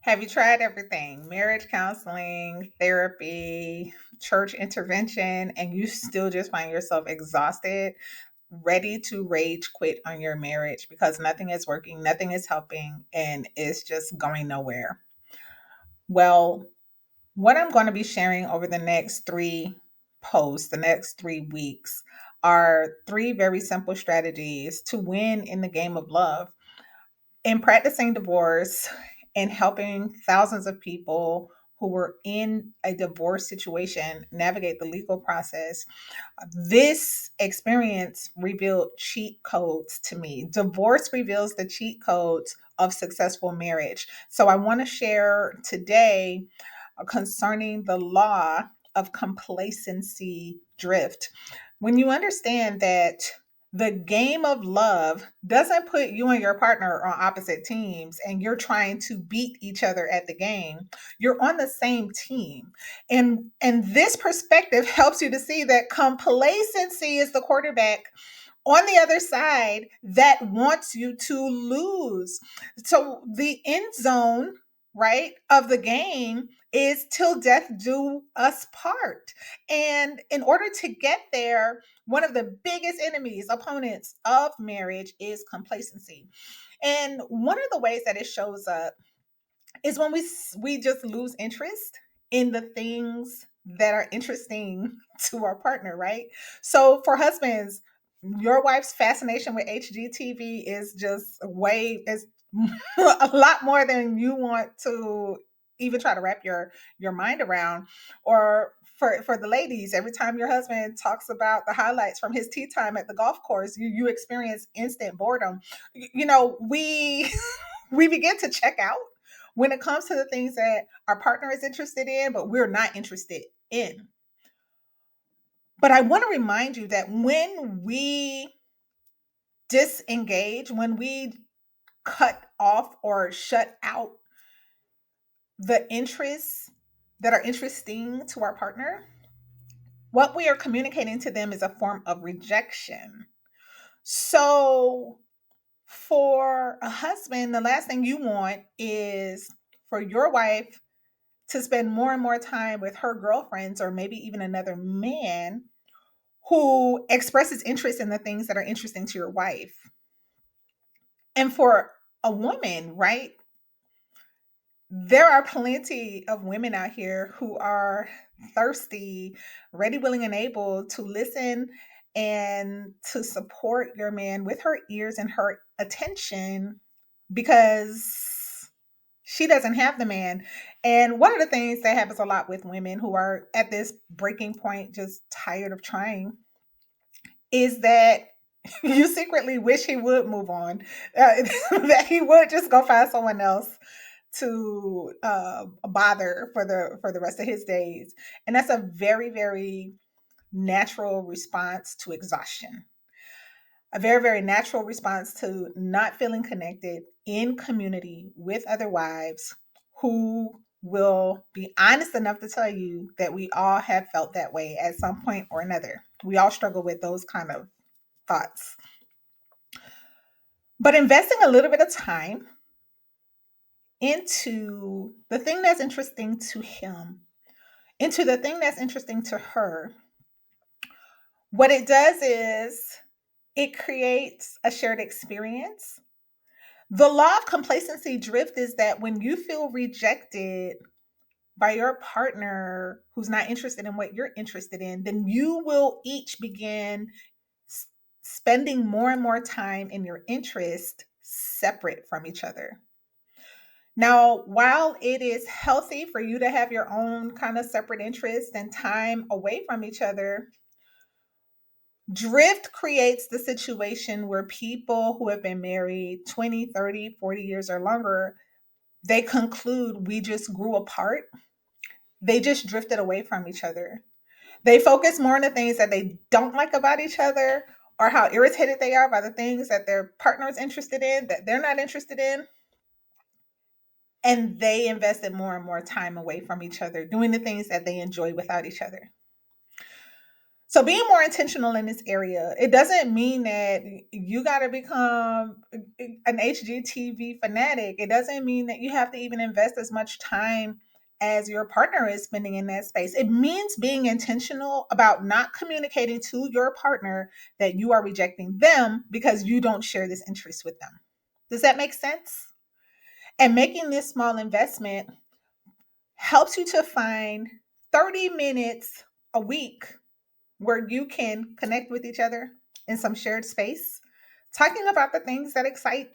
Have you tried everything? Marriage counseling, therapy, church intervention, and you still just find yourself exhausted, ready to rage quit on your marriage because nothing is working, nothing is helping, and it's just going nowhere. Well, what I'm going to be sharing over the next three posts, the next 3 weeks, are three very simple strategies to win in the game of love. In practicing divorce and helping thousands of people who were in a divorce situation navigate the legal process, this experience revealed cheat codes to me. Divorce reveals the cheat codes of successful marriage. So I want to share today concerning the law of complacency drift. When you understand that the game of love doesn't put you and your partner on opposite teams and you're trying to beat each other at the game, you're on the same team. And this perspective helps you to see that complacency is the quarterback on the other side that wants you to lose. So the end zone, right, of the game is till death do us part. And in order to get there, one of the biggest enemies, opponents of marriage is complacency. And one of the ways that it shows up is when we just lose interest in the things that are interesting to our partner, right? So for husbands, your wife's fascination with HGTV is just way is a lot more than you want to even try to wrap your mind around. Or for the ladies, every time your husband talks about the highlights from his tea time at the golf course, you experience instant boredom. We we begin to check out when it comes to the things that our partner is interested in, but we're not interested in. But I want to remind you that when we disengage, when we cut off or shut out the interests that are interesting to our partner, what we are communicating to them is a form of rejection. So, for a husband, the last thing you want is for your wife to spend more and more time with her girlfriends or maybe even another man who expresses interest in the things that are interesting to your wife. And for a woman, right? There are plenty of women out here who are thirsty, ready, willing, and able to listen and to support your man with her ears and her attention because she doesn't have the man. And one of the things that happens a lot with women who are at this breaking point, just tired of trying, is that you secretly wish he would move on, that he would just go find someone else to bother for the rest of his days. And that's a very, very natural response to exhaustion, a very, very natural response to not feeling connected in community with other wives who will be honest enough to tell you that we all have felt that way at some point or another. We all struggle with those kind of thoughts. But investing a little bit of time into the thing that's interesting to him, into the thing that's interesting to her, what it does is it creates a shared experience. The law of complacency drift is that when you feel rejected by your partner who's not interested in what you're interested in, then you will each begin spending more and more time in your interest separate from each other. Now, while it is healthy for you to have your own kind of separate interests and time away from each other, drift creates the situation where people who have been married 20, 30, 40 years or longer, they conclude we just grew apart. They just drifted away from each other. They focus more on the things that they don't like about each other or how irritated they are by the things that their partner is interested in that they're not interested in. And they invested more and more time away from each other, doing the things that they enjoy without each other. So being more intentional in this area, it doesn't mean that you got to become an HGTV fanatic. It doesn't mean that you have to even invest as much time as your partner is spending in that space. It means being intentional about not communicating to your partner that you are rejecting them because you don't share this interest with them. Does that make sense? And making this small investment helps you to find 30 minutes a week where you can connect with each other in some shared space, talking about the things that excite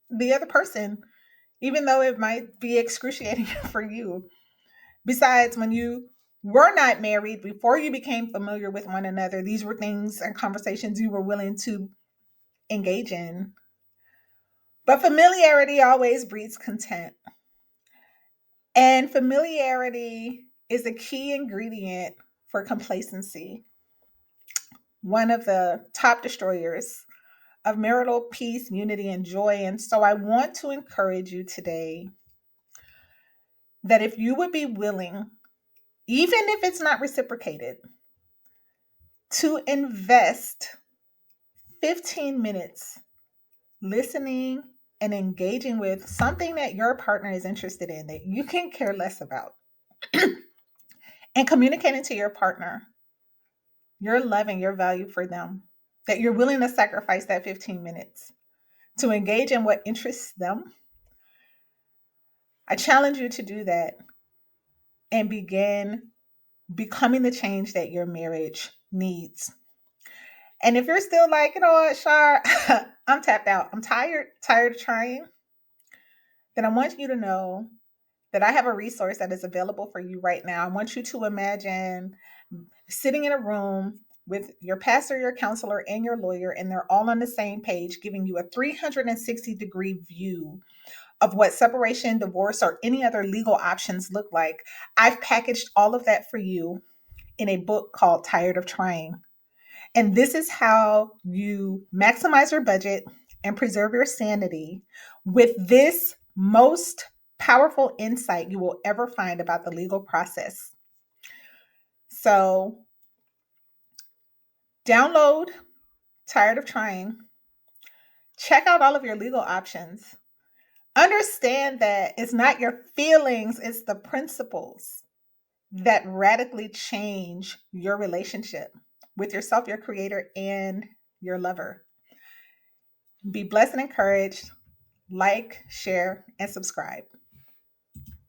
the other person, even though it might be excruciating for you. Besides, when you were not married, before you became familiar with one another, these were things and conversations you were willing to engage in. But familiarity always breeds content. And familiarity is a key ingredient for complacency, one of the top destroyers of marital peace, unity, and joy. And so I want to encourage you today that if you would be willing, even if it's not reciprocated, to invest 15 minutes listening and engaging with something that your partner is interested in that you can care less about, and communicating to your partner your love and your value for them, that you're willing to sacrifice that 15 minutes to engage in what interests them. I challenge you to do that and begin becoming the change that your marriage needs. And if you're still like, you know what, Shar, I'm tapped out, I'm tired of trying, then I want you to know that I have a resource that is available for you right now. I want you to imagine sitting in a room with your pastor, your counselor, and your lawyer, and they're all on the same page, giving you a 360-degree view of what separation, divorce, or any other legal options look like. I've packaged all of that for you in a book called Tired of Trying. And this is how you maximize your budget and preserve your sanity with this most powerful insight you will ever find about the legal process. So, download Tired of Trying, check out all of your legal options. Understand that it's not your feelings, it's the principles that radically change your relationship with yourself, your creator, and your lover. Be blessed and encouraged. Like, share, and subscribe.